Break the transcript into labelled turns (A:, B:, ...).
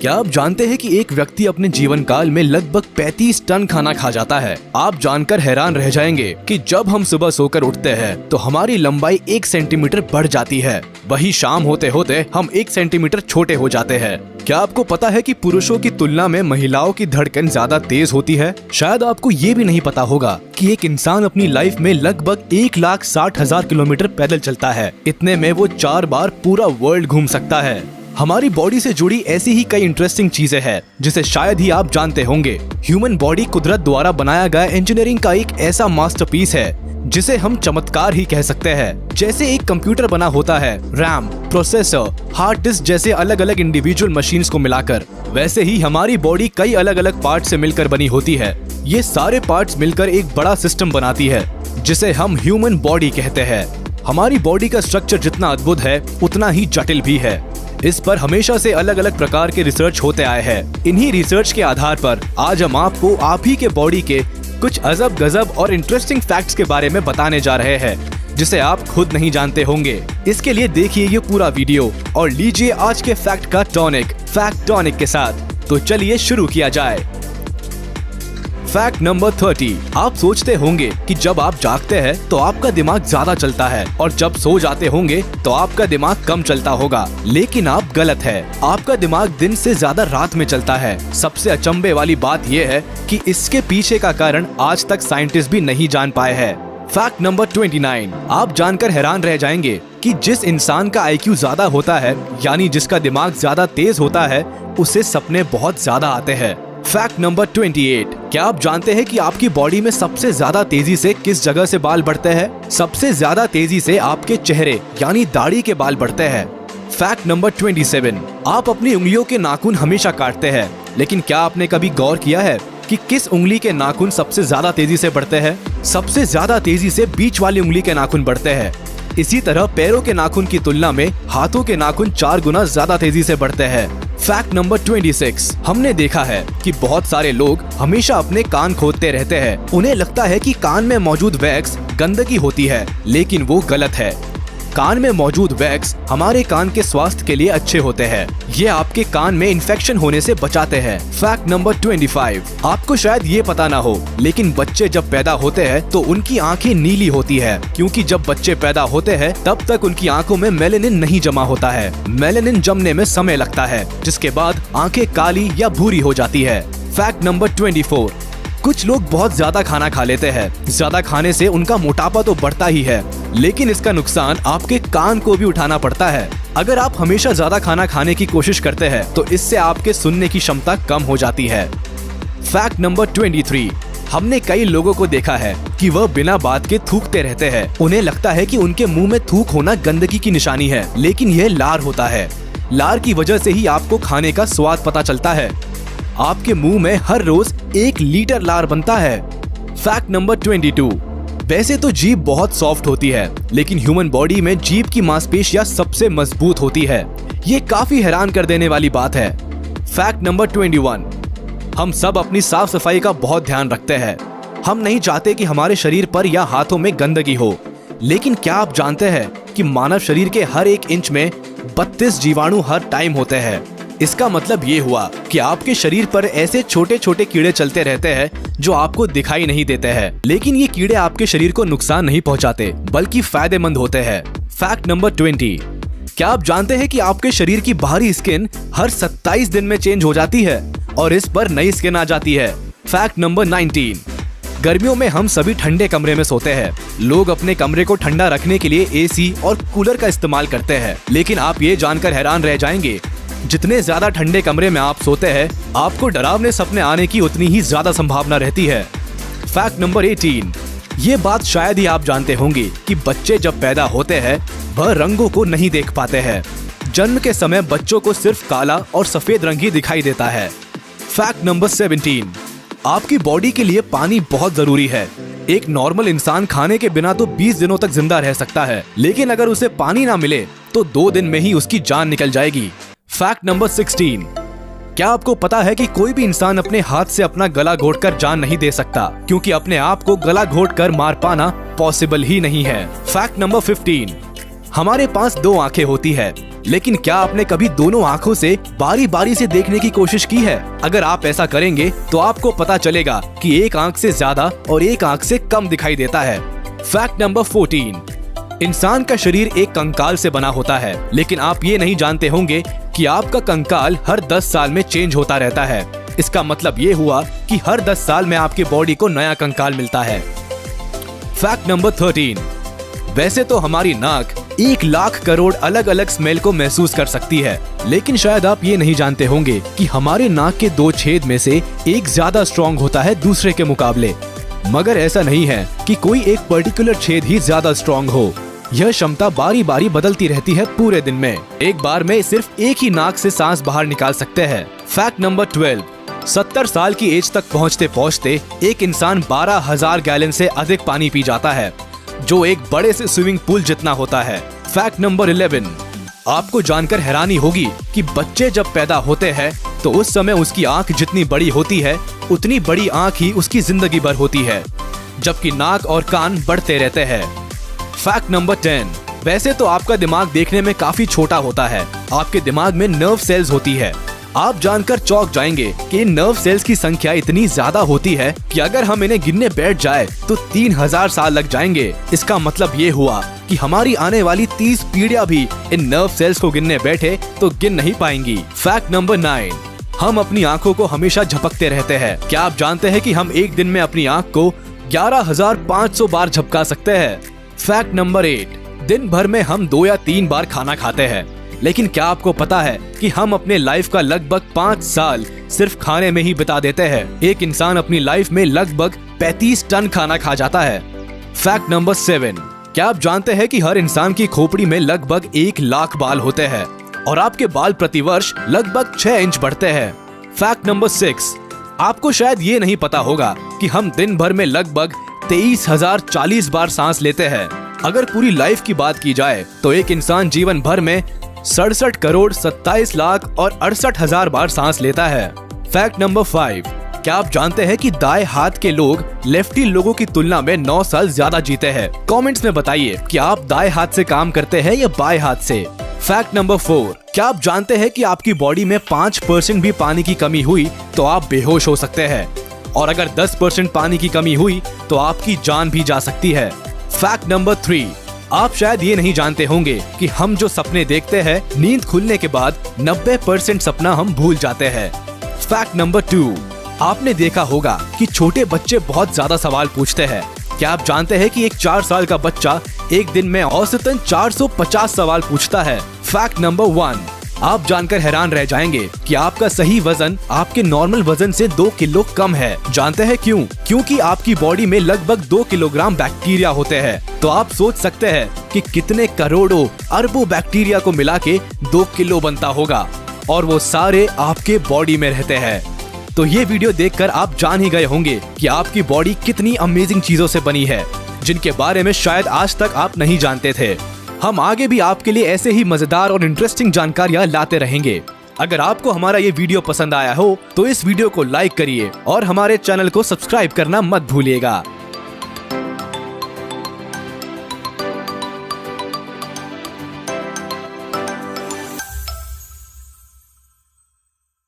A: क्या आप जानते हैं कि एक व्यक्ति अपने जीवन काल में लगभग 35 टन खाना खा जाता है। आप जानकर हैरान रह जाएंगे कि जब हम सुबह सोकर उठते हैं तो हमारी लंबाई 1 सेंटीमीटर बढ़ जाती है, वही शाम होते होते हम 1 सेंटीमीटर छोटे हो जाते हैं। क्या आपको पता है कि पुरुषों की तुलना में महिलाओं की धड़कन ज्यादा तेज होती है? शायद आपको ये भी नहीं पता होगा कि एक इंसान अपनी लाइफ में लगभग 1,60,000 किलोमीटर पैदल चलता है। इतने में वो 4 बार पूरा वर्ल्ड घूम सकता है। हमारी बॉडी से जुड़ी ऐसी ही कई इंटरेस्टिंग चीजें हैं जिसे शायद ही आप जानते होंगे। ह्यूमन बॉडी कुदरत द्वारा बनाया गया इंजीनियरिंग का एक ऐसा मास्टरपीस है जिसे हम चमत्कार ही कह सकते हैं। जैसे एक कंप्यूटर बना होता है रैम, प्रोसेसर, हार्ड डिस्क जैसे अलग अलग इंडिविजुअल मशीन्स को मिलाकर, वैसे ही हमारी बॉडी कई अलग अलग पार्ट से मिलकर बनी होती है। ये सारे पार्ट्स मिलकर एक बड़ा सिस्टम बनाती है जिसे हम ह्यूमन बॉडी कहते हैं। हमारी बॉडी का स्ट्रक्चर जितना अद्भुत है उतना ही जटिल भी है। इस पर हमेशा से अलग अलग प्रकार के रिसर्च होते आए हैं। इन्हीं रिसर्च के आधार पर आज हम आपको आप ही के बॉडी के कुछ अजब गजब और इंटरेस्टिंग फैक्ट्स के बारे में बताने जा रहे हैं जिसे आप खुद नहीं जानते होंगे। इसके लिए देखिए ये पूरा वीडियो और लीजिए आज के फैक्ट का टॉनिक फैक्ट टॉनिक के साथ। तो चलिए शुरू किया जाए। Fact number 30। आप सोचते होंगे कि जब आप जागते हैं तो आपका दिमाग ज्यादा चलता है और जब सो जाते होंगे तो आपका दिमाग कम चलता होगा, लेकिन आप गलत है। आपका दिमाग दिन से ज्यादा रात में चलता है। सबसे अचंभे वाली बात यह है कि इसके पीछे का कारण आज तक साइंटिस्ट भी नहीं जान पाए हैं। Fact number 29। आप जानकर हैरान रह जाएंगे कि जिस इंसान का IQ ज्यादा होता है, यानी जिसका दिमाग ज्यादा तेज होता है, उसे सपने बहुत ज्यादा आते हैं। Fact number 28। क्या आप जानते हैं कि आपकी बॉडी में सबसे ज्यादा तेजी से किस जगह से बाल बढ़ते हैं? सबसे ज्यादा तेजी से आपके चेहरे यानी दाढ़ी के बाल बढ़ते हैं। Fact number 27। आप अपनी उंगलियों के नाखून हमेशा काटते हैं, लेकिन क्या आपने कभी गौर किया है कि किस उंगली के नाखून सबसे ज्यादा तेजी से बढ़ते हैं? सबसे ज्यादा तेजी से बीच वाली उंगली के नाखून बढ़ते हैं। इसी तरह पैरों के नाखून की तुलना में हाथों के नाखून 4 गुना ज्यादा तेजी से बढ़ते हैं। Fact number 26। हमने देखा है कि बहुत सारे लोग हमेशा अपने कान खोदते रहते हैं। उन्हें लगता है कि कान में मौजूद वैक्स गंदगी होती है, लेकिन वो गलत है। कान में मौजूद वैक्स हमारे कान के स्वास्थ्य के लिए अच्छे होते हैं। ये आपके कान में इन्फेक्शन होने से बचाते हैं। Fact number 25। आपको शायद ये पता ना हो, लेकिन बच्चे जब पैदा होते हैं तो उनकी आंखें नीली होती है, क्योंकि जब बच्चे पैदा होते हैं तब तक उनकी आंखों में मेलेनिन नहीं जमा होता है। मेलेनिन जमने में समय लगता है, जिसके बाद आंखें काली या भूरी हो जाती है। Fact number 24। कुछ लोग बहुत ज्यादा खाना खा लेते हैं। ज्यादा खाने से उनका मोटापा तो बढ़ता ही है, लेकिन इसका नुकसान आपके कान को भी उठाना पड़ता है। अगर आप हमेशा ज्यादा खाना खाने की कोशिश करते हैं तो इससे आपके सुनने की क्षमता कम हो जाती है। Fact number 23। हमने कई लोगों को देखा है कि वह बिना बात के थूकते रहते हैं। उन्हें लगता है कि उनके मुंह में थूक होना गंदगी की निशानी है, लेकिन यह लार होता है। लार की वजह से ही आपको खाने का स्वाद पता चलता है। आपके मुंह में हर रोज 1 लीटर लार बनता है। Fact number 22। वैसे तो जीभ बहुत सॉफ्ट होती है, लेकिन ह्यूमन बॉडी में जीभ की मांसपेशियां सबसे मजबूत होती है। ये काफी हैरान कर देने वाली बात है। Fact number 21। हम सब अपनी साफ सफाई का बहुत ध्यान रखते हैं। हम नहीं चाहते कि हमारे शरीर पर या हाथों में गंदगी हो, लेकिन क्या आप जानते हैं कि मानव शरीर के हर 1 इंच में 32 जीवाणु हर टाइम होते हैं। इसका मतलब ये हुआ कि आपके शरीर पर ऐसे छोटे छोटे कीड़े चलते रहते हैं जो आपको दिखाई नहीं देते हैं, लेकिन ये कीड़े आपके शरीर को नुकसान नहीं पहुंचाते, बल्कि फायदेमंद होते हैं। Fact number 20। क्या आप जानते हैं कि आपके शरीर की बाहरी स्किन हर 27 दिन में चेंज हो जाती है और इस पर नई स्किन आ जाती है। Fact number 19। गर्मियों में हम सभी ठंडे कमरे में सोते हैं। लोग अपने कमरे को ठंडा रखने के लिए AC और कूलर का इस्तेमाल करते हैं, लेकिन आप ये जानकर हैरान रह जाएंगे, जितने ज्यादा ठंडे कमरे में आप सोते हैं, आपको डरावने सपने आने की उतनी ही ज्यादा संभावना रहती है। Fact number 18। ये बात शायद ही आप जानते होंगे कि बच्चे जब पैदा होते हैं वह रंगों को नहीं देख पाते हैं। जन्म के समय बच्चों को सिर्फ काला और सफेद रंग ही दिखाई देता है। Fact number 17। आपकी बॉडी के लिए पानी बहुत जरूरी है। एक नॉर्मल इंसान खाने के बिना तो 20 दिनों तक जिंदा रह सकता है, लेकिन अगर उसे पानी ना मिले तो 2 दिन में ही उसकी जान निकल जाएगी। Fact number 16। क्या आपको पता है कि कोई भी इंसान अपने हाथ से अपना गला घोटकर जान नहीं दे सकता, क्योंकि अपने आप को गला घोटकर मार पाना पॉसिबल ही नहीं है। Fact number 15। हमारे पास 2 आंखें होती है, लेकिन क्या आपने कभी दोनों आँखों से बारी बारी से देखने की कोशिश की है? अगर आप ऐसा करेंगे तो आपको पता चलेगा कि एक आँख से ज्यादा और एक आँख से कम दिखाई देता है। फैक्ट नंबर 14, इंसान का शरीर एक कंकाल से बना होता है, लेकिन आप ये नहीं जानते होंगे कि आपका कंकाल हर 10 साल में चेंज होता रहता है। इसका मतलब ये हुआ कि हर 10 साल में आपके बॉडी को नया कंकाल मिलता है। फैक्ट नंबर 13, वैसे तो हमारी नाक 1 लाख करोड़ अलग अलग स्मेल को महसूस कर सकती है, लेकिन शायद आप ये नहीं जानते होंगे कि हमारे नाक के 2 छेद में से एक ज्यादा स्ट्रॉन्ग होता है दूसरे के मुकाबले। मगर ऐसा नहीं है कि कोई एक पर्टिकुलर छेद ही ज्यादा स्ट्रॉन्ग हो। यह क्षमता बारी बारी बदलती रहती है पूरे दिन में। एक बार में सिर्फ एक ही नाक से सांस बाहर निकाल सकते हैं। फैक्ट नंबर 12, 70 साल की एज तक पहुँचते पहुँचते एक इंसान 12,000 गैलन से अधिक पानी पी जाता है, जो एक बड़े से स्विमिंग पूल जितना होता है। फैक्ट नंबर 11, आपको जानकर हैरानी होगी कि बच्चे जब पैदा होते हैं तो उस समय उसकी आंख जितनी बड़ी होती है उतनी बड़ी आंख ही उसकी जिंदगी भर होती है, जबकि नाक और कान बढ़ते रहते हैं। फैक्ट नंबर 10, वैसे तो आपका दिमाग देखने में काफी छोटा होता है। आपके दिमाग में नर्व सेल्स होती है। आप जानकर चौंक जाएंगे कि इन नर्व सेल्स की संख्या इतनी ज्यादा होती है कि अगर हम इन्हें गिनने बैठ जाए तो 3000 साल लग जाएंगे। इसका मतलब ये हुआ कि हमारी आने वाली 30 पीढ़ियां भी इन नर्व सेल्स को गिनने बैठे तो गिन नहीं पाएंगी। फैक्ट नंबर 9, हम अपनी आंखों को हमेशा झपकते रहते हैं। क्या आप जानते हैं कि हम एक दिन में अपनी आंख को 11,500 बार झपका सकते हैं? फैक्ट नंबर 8, दिन भर में हम 2 या 3 बार खाना खाते हैं, लेकिन क्या आपको पता है कि हम अपने लाइफ का लगभग 5 साल सिर्फ खाने में ही बिता देते हैं? एक इंसान अपनी लाइफ में लगभग 35 टन खाना खा जाता है। फैक्ट नंबर 7, क्या आप जानते हैं कि हर इंसान की खोपड़ी में लगभग 1 लाख बाल होते हैं और आपके बाल प्रतिवर्ष लगभग 6 इंच बढ़ते हैं। फैक्ट नंबर 6, आपको शायद ये नहीं पता होगा कि हम दिन भर में लगभग 23,040 बार सांस लेते हैं। अगर पूरी लाइफ की बात की जाए तो एक इंसान जीवन भर में 67 करोड़ 27 लाख और 68,000 बार सांस लेता है। फैक्ट नंबर 5, क्या आप जानते हैं कि दाएं हाथ के लोग लेफ्टी लोगों की तुलना में 9 साल ज्यादा जीते हैं? कमेंट्स में बताइए कि आप दाएं हाथ से काम करते हैं या बाएं हाथ से। फैक्ट नंबर 4, क्या आप जानते हैं कि आपकी बॉडी में 5% भी पानी की कमी हुई तो आप बेहोश हो सकते हैं, और अगर 10% पानी की कमी हुई तो आपकी जान भी जा सकती है। फैक्ट नंबर 3, आप शायद ये नहीं जानते होंगे कि हम जो सपने देखते हैं नींद खुलने के बाद 90% सपना हम भूल जाते हैं। फैक्ट नंबर 2, आपने देखा होगा कि छोटे बच्चे बहुत ज्यादा सवाल पूछते हैं। क्या आप जानते हैं कि एक 4 साल का बच्चा एक दिन में औसतन 450 सवाल पूछता है? फैक्ट नंबर 1, आप जानकर हैरान रह जाएंगे कि आपका सही वजन आपके नॉर्मल वजन से 2 किलो कम है। जानते हैं क्यों? क्योंकि आपकी बॉडी में लगभग 2 किलोग्राम बैक्टीरिया होते हैं। तो आप सोच सकते हैं कि कितने करोड़ों अरबों बैक्टीरिया को मिला के 2 किलो बनता होगा, और वो सारे आपके बॉडी में रहते हैं। तो ये वीडियो देखकर आप जान ही गए होंगे कि आपकी बॉडी कितनी अमेजिंग चीजों से बनी है, जिनके बारे में शायद आज तक आप नहीं जानते थे। हम आगे भी आपके लिए ऐसे ही मजेदार और इंटरेस्टिंग जानकारियां लाते रहेंगे। अगर आपको हमारा ये वीडियो पसंद आया हो तो इस वीडियो को लाइक करिए और हमारे चैनल को सब्सक्राइब करना मत भूलिएगा।